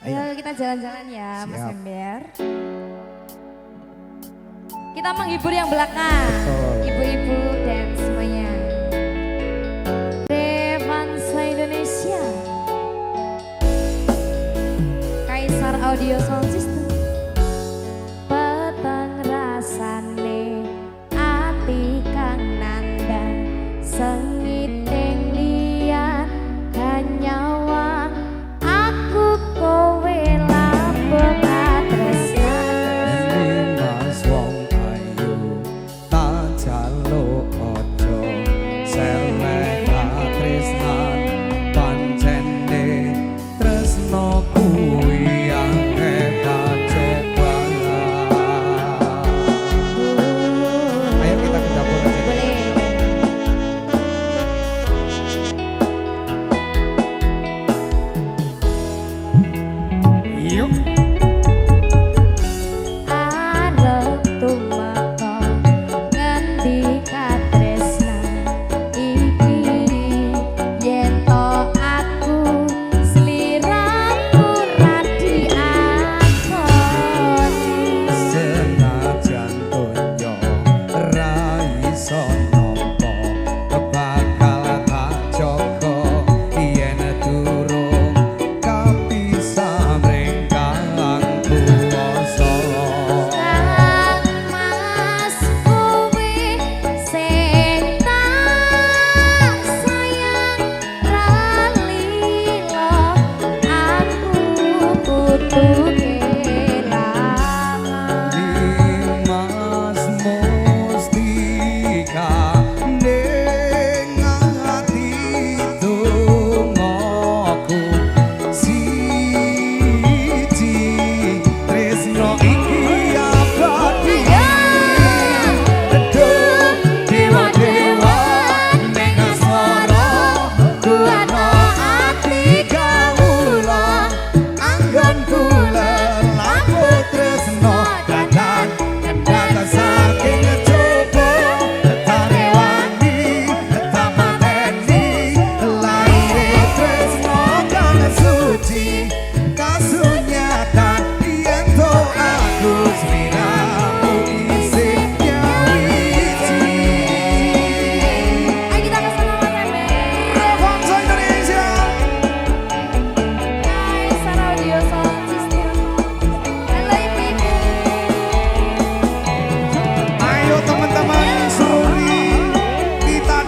Ayo kita jalan-jalan ya. Siap. Mas Ember. Kita menghibur yang belakang, ibu-ibu dan semuanya. Revansa Indonesia, Kaisar Audio Sound System. Peteng rasane ati kang nandang sengiting liyan kanyawa aku kowe labok atresnan. Mas wong ayu tak jaluk ojo seleh atresnan pancene tresno kuwi akeh coba. Ayo kita ke dapur aja. Yuk.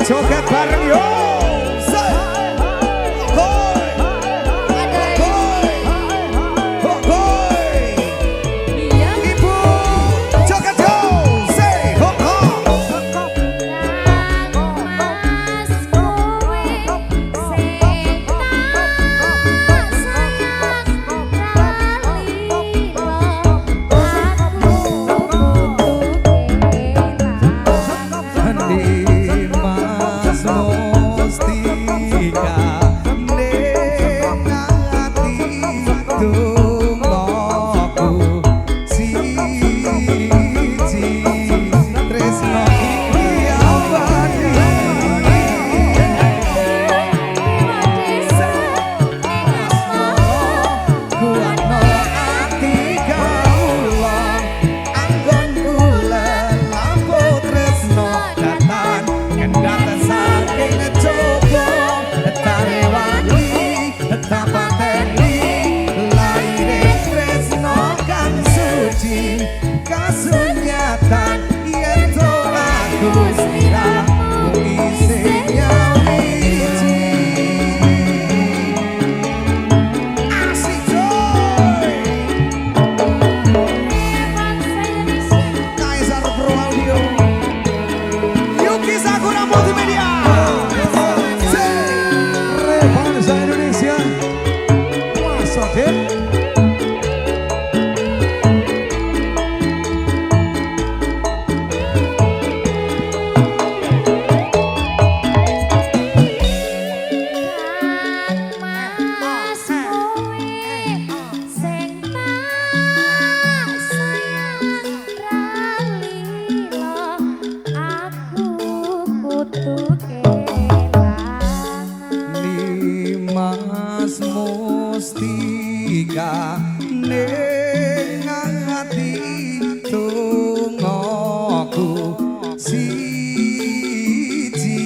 Joget bareng yo. Mas mustika ning ati tungoku siji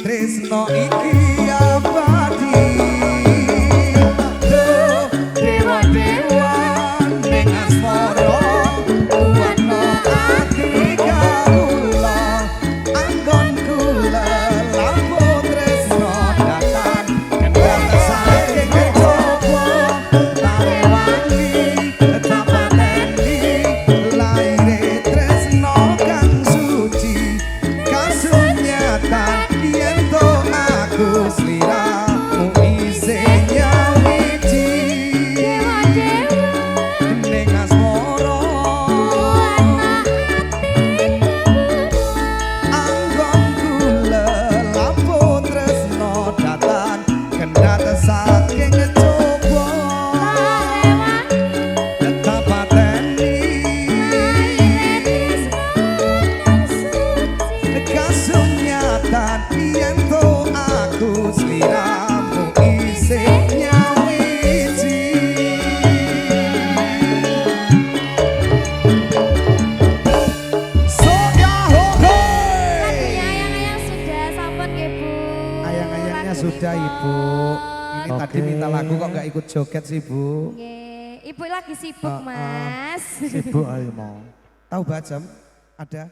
tresno iki abadi dewa-dewa ning asmara kuwatno ati kawula anggon kula lampun tresno datang kendang saking coba tarewangi tapateni laire tresno kang suci kasunyatan yen to aku sliramu isih nyawiji ning asmara anggon kula lampun tresno datang kendang saking coba tapateni kasunyatan yen to aku sliramu isih nyawiji Soya hohoy Ayang-ayang sudah sampun nggih Bu. ayang-ayangnya Lagu sudah nipun. ibu ini tadi Oke. minta lagu kok nggak ikut joget sih bu Nggih, Ibu lagi sibuk, Ah, ah. Mas. Sibuk ayo mau. tahu bacem ada